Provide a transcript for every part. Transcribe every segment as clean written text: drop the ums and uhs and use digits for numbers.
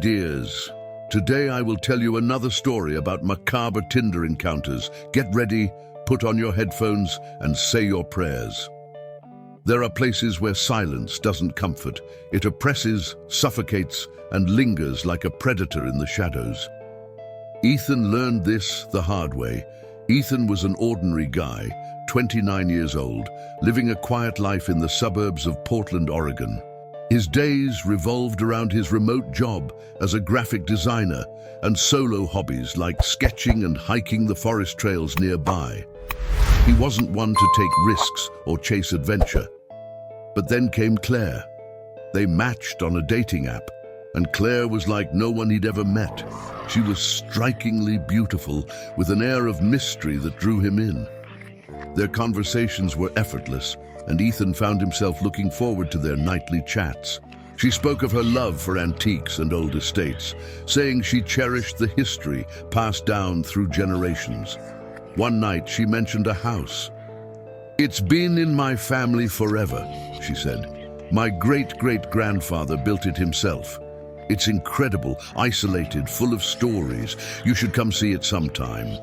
dears. Today I will tell you another story about macabre Tinder encounters. Get ready, put on your headphones, and say your prayers. There are places where silence doesn't comfort. It oppresses, suffocates, and lingers like a predator in the shadows. Ethan learned this the hard way. Ethan was an ordinary guy, 29 years old, living a quiet life in the suburbs of Portland, Oregon. His days revolved around his remote job as a graphic designer and solo hobbies like sketching and hiking the forest trails nearby. He wasn't one to take risks or chase adventure. But then came Claire. They matched on a dating app, and Claire was like no one he'd ever met. She was strikingly beautiful, with an air of mystery that drew him in. Their conversations were effortless, and Ethan found himself looking forward to their nightly chats. She spoke of her love for antiques and old estates, saying she cherished the history passed down through generations. One night, she mentioned a house. "It's been in my family forever," she said. "My great-great-grandfather built it himself. It's incredible, isolated, full of stories. You should come see it sometime."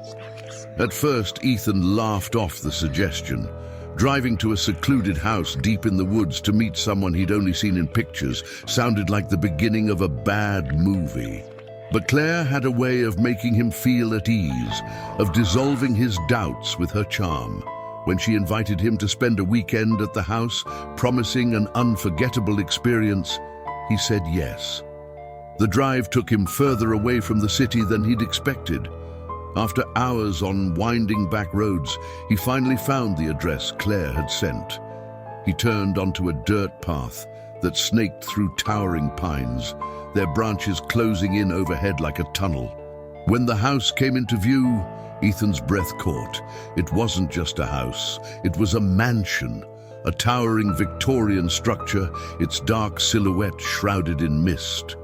At first, Ethan laughed off the suggestion. Driving to a secluded house deep in the woods to meet someone he'd only seen in pictures sounded like the beginning of a bad movie. But Claire had a way of making him feel at ease, of dissolving his doubts with her charm. When she invited him to spend a weekend at the house, promising an unforgettable experience, he said yes. The drive took him further away from the city than he'd expected. After hours on winding back roads, he finally found the address Claire had sent. He turned onto a dirt path that snaked through towering pines, their branches closing in overhead like a tunnel. When the house came into view, Ethan's breath caught. It wasn't just a house, it was a mansion, a towering Victorian structure, its dark silhouette shrouded in mist.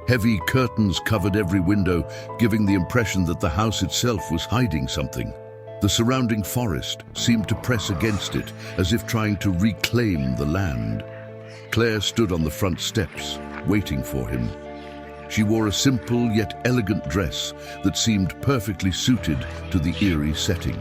Heavy curtains covered every window, giving the impression that the house itself was hiding something. The surrounding forest seemed to press against it, as if trying to reclaim the land. Claire stood on the front steps, waiting for him. She wore a simple yet elegant dress that seemed perfectly suited to the eerie setting.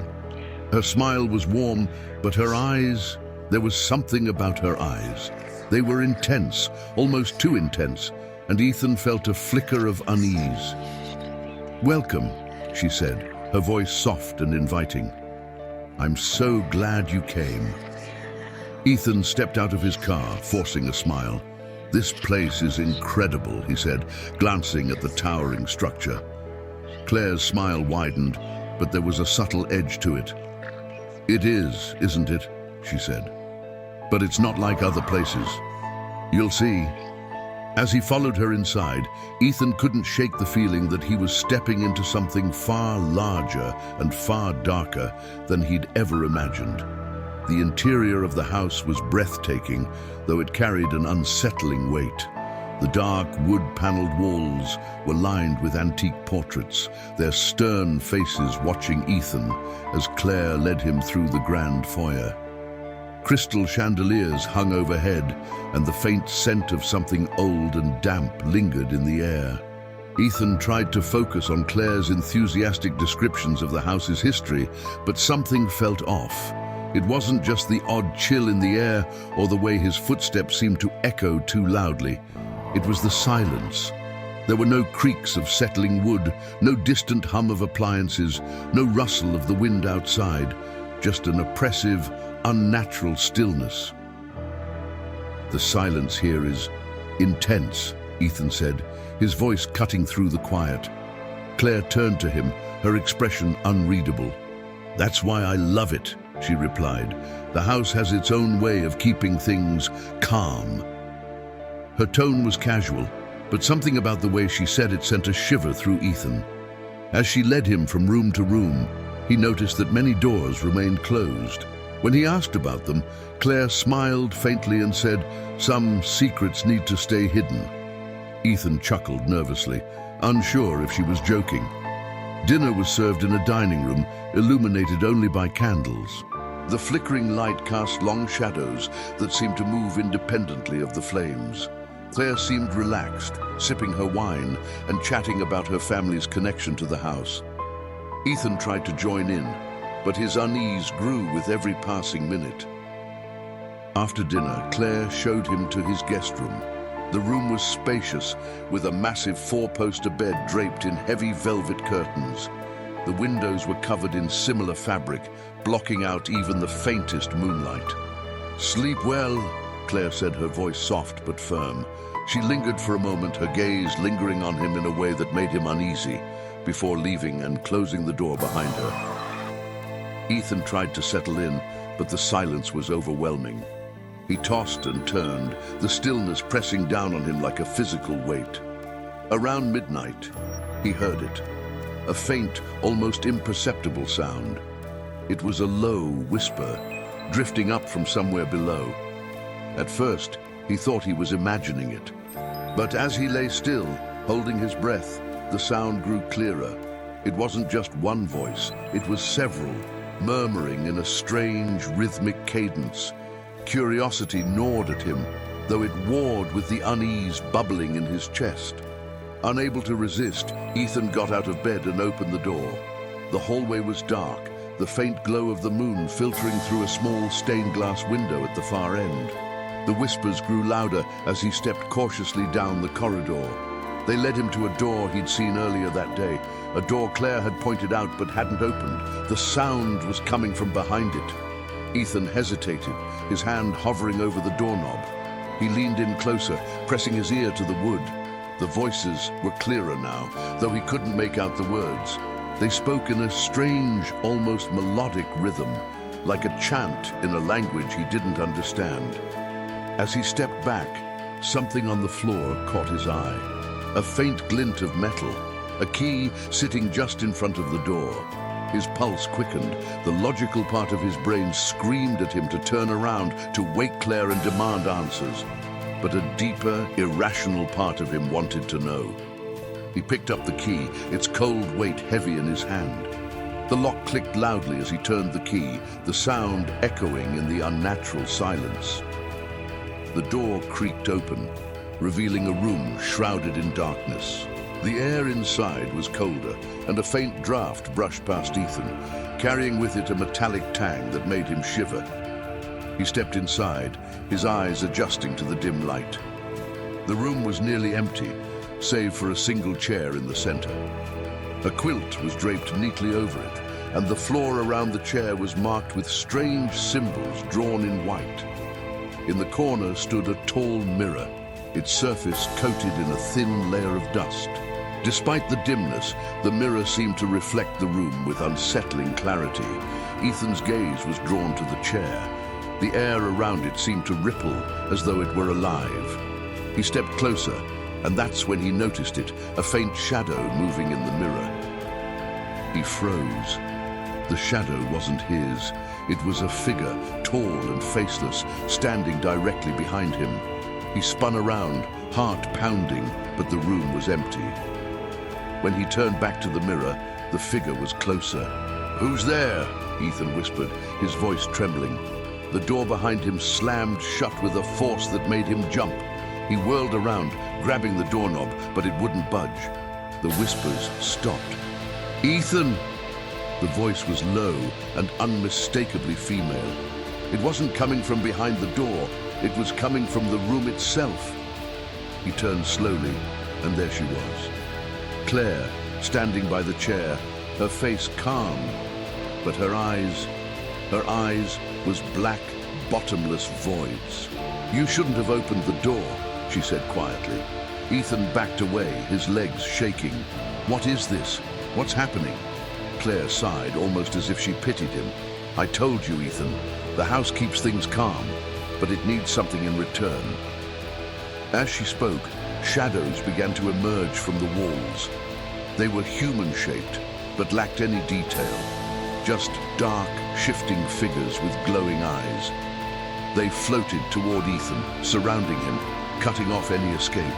Her smile was warm, but her eyes, there was something about her eyes. They were intense, almost too intense, and Ethan felt a flicker of unease. "Welcome," she said, her voice soft and inviting. "I'm so glad you came." Ethan stepped out of his car, forcing a smile. "This place is incredible," he said, glancing at the towering structure. Claire's smile widened, but there was a subtle edge to it. "It is, isn't it?" she said. "But it's not like other places. You'll see." As he followed her inside, Ethan couldn't shake the feeling that he was stepping into something far larger and far darker than he'd ever imagined. The interior of the house was breathtaking, though it carried an unsettling weight. The dark, wood-paneled walls were lined with antique portraits, their stern faces watching Ethan as Claire led him through the grand foyer. Crystal chandeliers hung overhead, and the faint scent of something old and damp lingered in the air. Ethan tried to focus on Claire's enthusiastic descriptions of the house's history, but something felt off. It wasn't just the odd chill in the air or the way his footsteps seemed to echo too loudly. It was the silence. There were no creaks of settling wood, no distant hum of appliances, no rustle of the wind outside, just an oppressive, unnatural stillness. "The silence here is intense," Ethan said, his voice cutting through the quiet. Claire turned to him, her expression unreadable. "That's why I love it," she replied. "The house has its own way of keeping things calm." Her tone was casual, but something about the way she said it sent a shiver through Ethan. As she led him from room to room, he noticed that many doors remained closed. When he asked about them, Claire smiled faintly and said, "Some secrets need to stay hidden." Ethan chuckled nervously, unsure if she was joking. Dinner was served in a dining room, illuminated only by candles. The flickering light cast long shadows that seemed to move independently of the flames. Claire seemed relaxed, sipping her wine and chatting about her family's connection to the house. Ethan tried to join in, but his unease grew with every passing minute. After dinner, Claire showed him to his guest room. The room was spacious, with a massive four-poster bed draped in heavy velvet curtains. The windows were covered in similar fabric, blocking out even the faintest moonlight. "Sleep well," Claire said, her voice soft but firm. She lingered for a moment, her gaze lingering on him in a way that made him uneasy, before leaving and closing the door behind her. Ethan tried to settle in, but the silence was overwhelming. He tossed and turned, the stillness pressing down on him like a physical weight. Around midnight, he heard it. A faint, almost imperceptible sound. It was a low whisper, drifting up from somewhere below. At first, he thought he was imagining it. But as he lay still, holding his breath, the sound grew clearer. It wasn't just one voice, it was several, murmuring in a strange, rhythmic cadence. Curiosity gnawed at him, though it warred with the unease bubbling in his chest. Unable to resist, Ethan got out of bed and opened the door. The hallway was dark, the faint glow of the moon filtering through a small stained glass window at the far end. The whispers grew louder as he stepped cautiously down the corridor. They led him to a door he'd seen earlier that day, a door Claire had pointed out but hadn't opened. The sound was coming from behind it. Ethan hesitated, his hand hovering over the doorknob. He leaned in closer, pressing his ear to the wood. The voices were clearer now, though he couldn't make out the words. They spoke in a strange, almost melodic rhythm, like a chant in a language he didn't understand. As he stepped back, something on the floor caught his eye. A faint glint of metal, a key sitting just in front of the door. His pulse quickened. The logical part of his brain screamed at him to turn around, to wake Claire and demand answers. But a deeper, irrational part of him wanted to know. He picked up the key, its cold weight heavy in his hand. The lock clicked loudly as he turned the key, the sound echoing in the unnatural silence. The door creaked open, revealing a room shrouded in darkness. The air inside was colder, and a faint draft brushed past Ethan, carrying with it a metallic tang that made him shiver. He stepped inside, his eyes adjusting to the dim light. The room was nearly empty, save for a single chair in the center. A quilt was draped neatly over it, and the floor around the chair was marked with strange symbols drawn in white. In the corner stood a tall mirror, its surface coated in a thin layer of dust. Despite the dimness, the mirror seemed to reflect the room with unsettling clarity. Ethan's gaze was drawn to the chair. The air around it seemed to ripple as though it were alive. He stepped closer, and that's when he noticed it, a faint shadow moving in the mirror. He froze. The shadow wasn't his. It was a figure, tall and faceless, standing directly behind him. He spun around, heart pounding, but the room was empty. When he turned back to the mirror, the figure was closer. "Who's there?" Ethan whispered, his voice trembling. The door behind him slammed shut with a force that made him jump. He whirled around, grabbing the doorknob, but it wouldn't budge. The whispers stopped. "Ethan!" The voice was low and unmistakably female. It wasn't coming from behind the door, it was coming from the room itself. He turned slowly, and there she was. Claire, standing by the chair, her face calm, but her eyes was black, bottomless voids. "You shouldn't have opened the door," she said quietly. Ethan backed away, his legs shaking. "What is this? What's happening?" Claire sighed, almost as if she pitied him. "I told you, Ethan, the house keeps things calm, but it needs something in return." As she spoke, shadows began to emerge from the walls. They were human-shaped, but lacked any detail. Just dark, shifting figures with glowing eyes. They floated toward Ethan, surrounding him, cutting off any escape.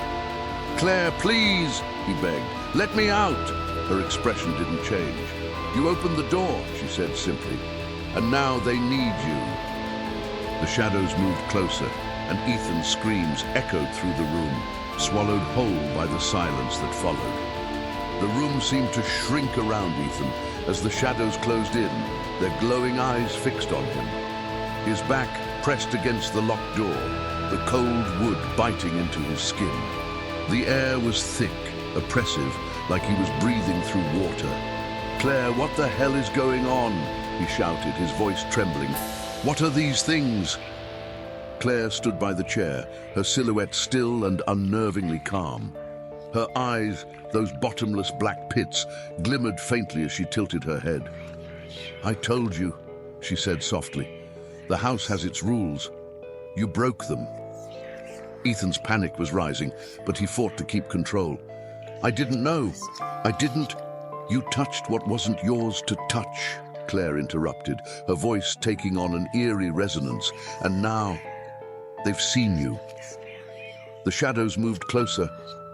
"Claire, please," he begged. "Let me out." Her expression didn't change. "You opened the door," she said simply, "and now they need you." The shadows moved closer, and Ethan's screams echoed through the room, swallowed whole by the silence that followed. The room seemed to shrink around Ethan as the shadows closed in, their glowing eyes fixed on him. His back pressed against the locked door, the cold wood biting into his skin. The air was thick, oppressive, like he was breathing through water. "Claire, what the hell is going on?" he shouted, his voice trembling. "What are these things?" Claire stood by the chair, her silhouette still and unnervingly calm. Her eyes, those bottomless black pits, glimmered faintly as she tilted her head. "I told you," she said softly. "The house has its rules. You broke them." Ethan's panic was rising, but he fought to keep control. "I didn't know. I didn't." "You touched what wasn't yours to touch," Claire interrupted, her voice taking on an eerie resonance. "And now, they've seen you." The shadows moved closer,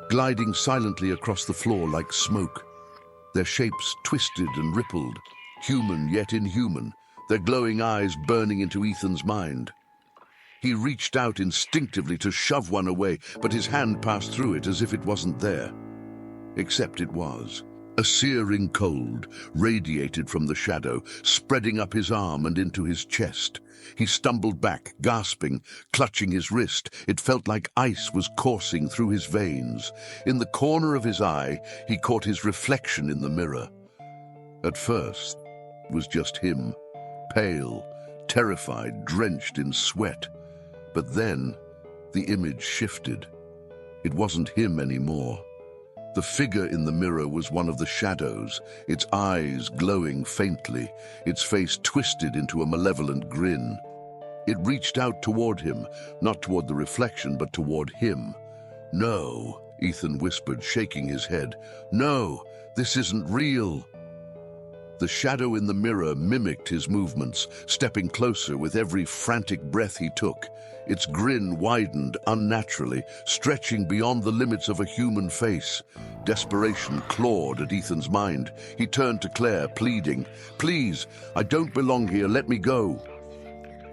gliding silently across the floor like smoke. Their shapes twisted and rippled, human yet inhuman, their glowing eyes burning into Ethan's mind. He reached out instinctively to shove one away, but his hand passed through it as if it wasn't there. Except it was. A searing cold radiated from the shadow, spreading up his arm and into his chest. He stumbled back, gasping, clutching his wrist. It felt like ice was coursing through his veins. In the corner of his eye, he caught his reflection in the mirror. At first, it was just him, pale, terrified, drenched in sweat. But then, the image shifted. It wasn't him anymore. The figure in the mirror was one of the shadows, its eyes glowing faintly, its face twisted into a malevolent grin. It reached out toward him, not toward the reflection, but toward him. "No," Ethan whispered, shaking his head. "No, this isn't real." The shadow in the mirror mimicked his movements, stepping closer with every frantic breath he took. Its grin widened unnaturally, stretching beyond the limits of a human face. Desperation clawed at Ethan's mind. He turned to Claire, pleading, "Please, I don't belong here, let me go."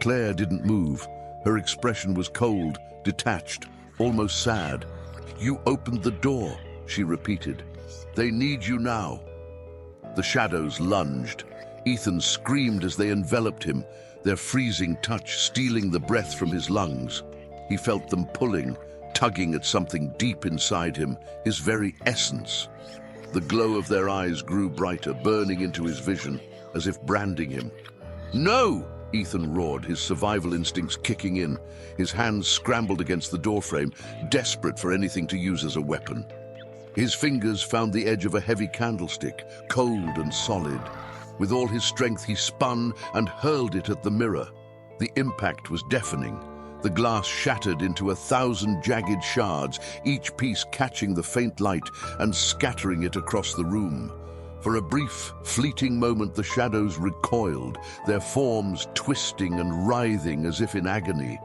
Claire didn't move. Her expression was cold, detached, almost sad. "You opened the door," she repeated. "They need you now." The shadows lunged. Ethan screamed as they enveloped him, their freezing touch stealing the breath from his lungs. He felt them pulling, tugging at something deep inside him, his very essence. The glow of their eyes grew brighter, burning into his vision, as if branding him. "No!" Ethan roared, his survival instincts kicking in. His hands scrambled against the doorframe, desperate for anything to use as a weapon. His fingers found the edge of a heavy candlestick, cold and solid. With all his strength, he spun and hurled it at the mirror. The impact was deafening. The glass shattered into 1,000 jagged shards, each piece catching the faint light and scattering it across the room. For a brief, fleeting moment, the shadows recoiled, their forms twisting and writhing as if in agony.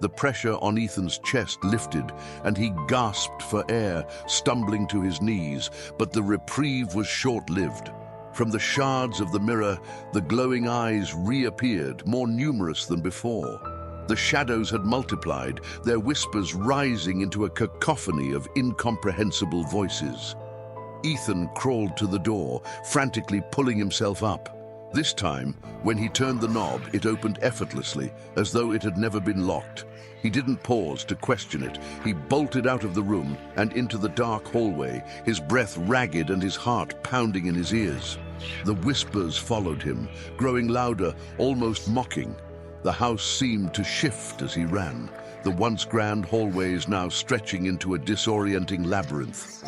The pressure on Ethan's chest lifted, and he gasped for air, stumbling to his knees, but the reprieve was short-lived. From the shards of the mirror, the glowing eyes reappeared, more numerous than before. The shadows had multiplied, their whispers rising into a cacophony of incomprehensible voices. Ethan crawled to the door, frantically pulling himself up. This time, when he turned the knob, it opened effortlessly, as though it had never been locked. He didn't pause to question it. He bolted out of the room and into the dark hallway, his breath ragged and his heart pounding in his ears. The whispers followed him, growing louder, almost mocking. The house seemed to shift as he ran, the once grand hallways now stretching into a disorienting labyrinth.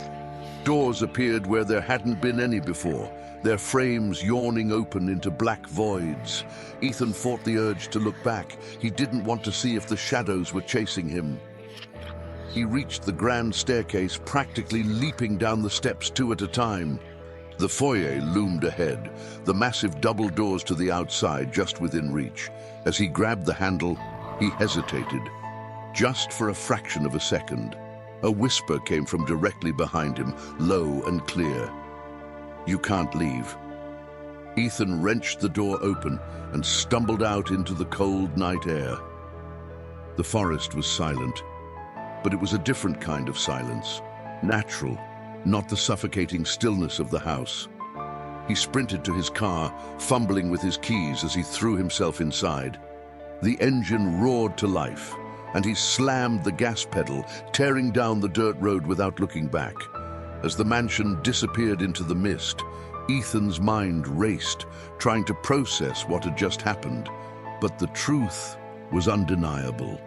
Doors appeared where there hadn't been any before, their frames yawning open into black voids. Ethan fought the urge to look back. He didn't want to see if the shadows were chasing him. He reached the grand staircase, practically leaping down the steps two at a time. The foyer loomed ahead, the massive double doors to the outside just within reach. As he grabbed the handle, he hesitated, just for a fraction of a second. A whisper came from directly behind him, low and clear. "You can't leave." Ethan wrenched the door open and stumbled out into the cold night air. The forest was silent, but it was a different kind of silence. Natural, not the suffocating stillness of the house. He sprinted to his car, fumbling with his keys as he threw himself inside. The engine roared to life, and he slammed the gas pedal, tearing down the dirt road without looking back. As the mansion disappeared into the mist, Ethan's mind raced, trying to process what had just happened. But the truth was undeniable.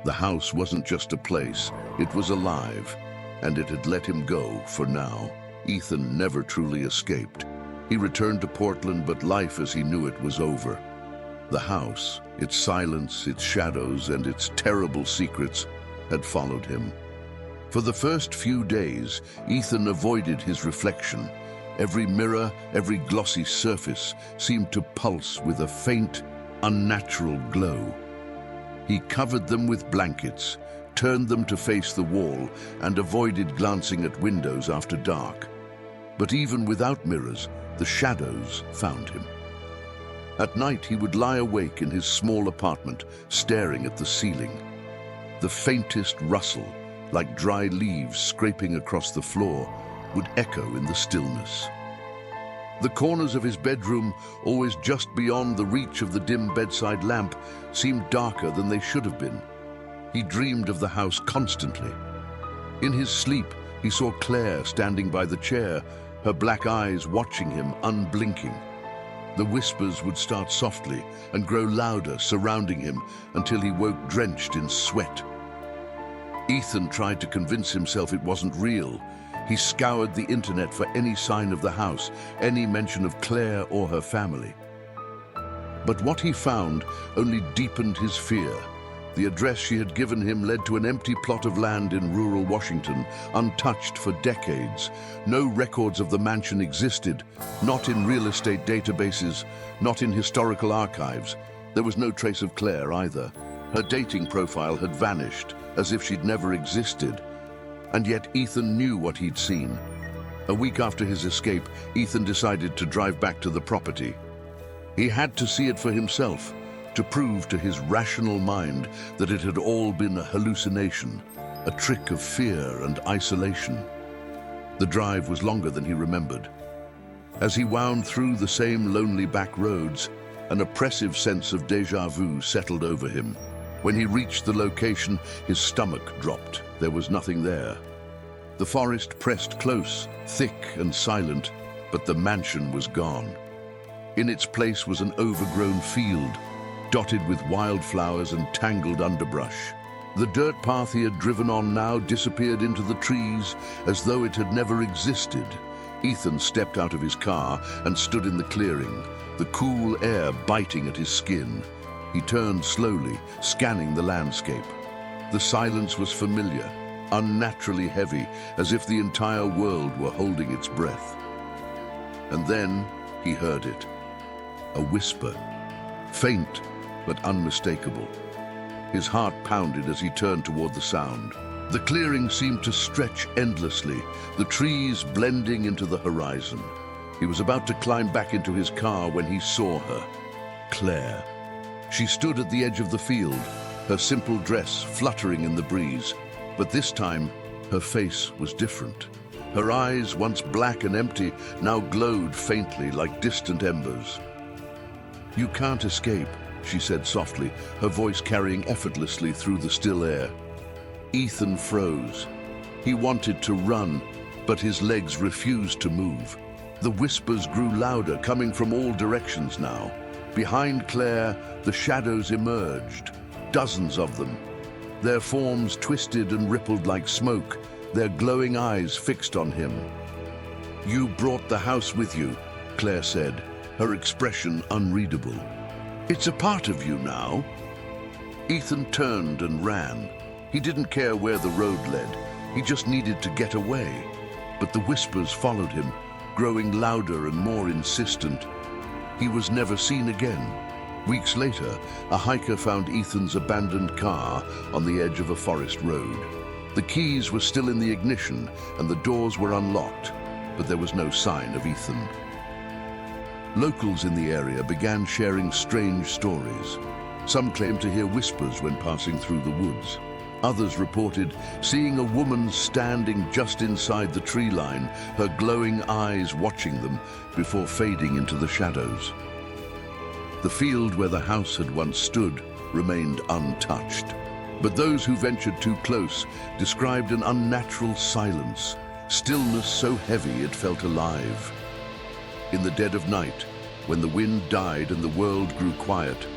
The house wasn't just a place, it was alive, and it had let him go for now. Ethan never truly escaped. He returned to Portland, but life as he knew it was over. The house, its silence, its shadows, and its terrible secrets had followed him. For the first few days, Ethan avoided his reflection. Every mirror, every glossy surface seemed to pulse with a faint, unnatural glow. He covered them with blankets, turned them to face the wall, and avoided glancing at windows after dark. But even without mirrors, the shadows found him. At night, he would lie awake in his small apartment, staring at the ceiling. The faintest rustle, like dry leaves scraping across the floor, would echo in the stillness. The corners of his bedroom, always just beyond the reach of the dim bedside lamp, seemed darker than they should have been. He dreamed of the house constantly. In his sleep, he saw Claire standing by the chair, her black eyes watching him, unblinking. The whispers would start softly and grow louder, surrounding him until he woke drenched in sweat. Ethan tried to convince himself it wasn't real. He scoured the internet for any sign of the house, any mention of Claire or her family. But what he found only deepened his fear. The address she had given him led to an empty plot of land in rural Washington, untouched for decades. No records of the mansion existed, not in real estate databases, not in historical archives. There was no trace of Claire either. Her dating profile had vanished, as if she'd never existed. And yet Ethan knew what he'd seen. A week after his escape, Ethan decided to drive back to the property. He had to see it for himself, to prove to his rational mind that it had all been a hallucination, a trick of fear and isolation. The drive was longer than he remembered. As he wound through the same lonely back roads, an oppressive sense of déjà vu settled over him. When he reached the location, his stomach dropped. There was nothing there. The forest pressed close, thick and silent, but the mansion was gone. In its place was an overgrown field, dotted with wildflowers and tangled underbrush. The dirt path he had driven on now disappeared into the trees as though it had never existed. Ethan stepped out of his car and stood in the clearing, the cool air biting at his skin. He turned slowly, scanning the landscape. The silence was familiar, unnaturally heavy, as if the entire world were holding its breath. And then he heard it. A whisper, faint but unmistakable. His heart pounded as he turned toward the sound. The clearing seemed to stretch endlessly, the trees blending into the horizon. He was about to climb back into his car when he saw her, Claire. She stood at the edge of the field, her simple dress fluttering in the breeze. But this time, her face was different. Her eyes, once black and empty, now glowed faintly like distant embers. "You can't escape," she said softly, her voice carrying effortlessly through the still air. Ethan froze. He wanted to run, but his legs refused to move. The whispers grew louder, coming from all directions now. Behind Claire, the shadows emerged, dozens of them. Their forms twisted and rippled like smoke, their glowing eyes fixed on him. "You brought the house with you," Claire said, her expression unreadable. "It's a part of you now." Ethan turned and ran. He didn't care where the road led. He just needed to get away. But the whispers followed him, growing louder and more insistent. He was never seen again. Weeks later, a hiker found Ethan's abandoned car on the edge of a forest road. The keys were still in the ignition and the doors were unlocked, but there was no sign of Ethan. Locals in the area began sharing strange stories. Some claimed to hear whispers when passing through the woods. Others reported seeing a woman standing just inside the tree line, her glowing eyes watching them before fading into the shadows. The field where the house had once stood remained untouched, but those who ventured too close described an unnatural silence, stillness so heavy it felt alive. In the dead of night, when the wind died and the world grew quiet,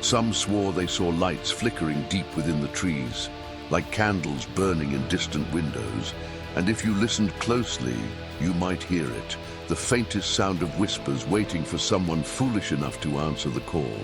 some swore they saw lights flickering deep within the trees, like candles burning in distant windows, and if you listened closely, you might hear it, the faintest sound of whispers waiting for someone foolish enough to answer the call.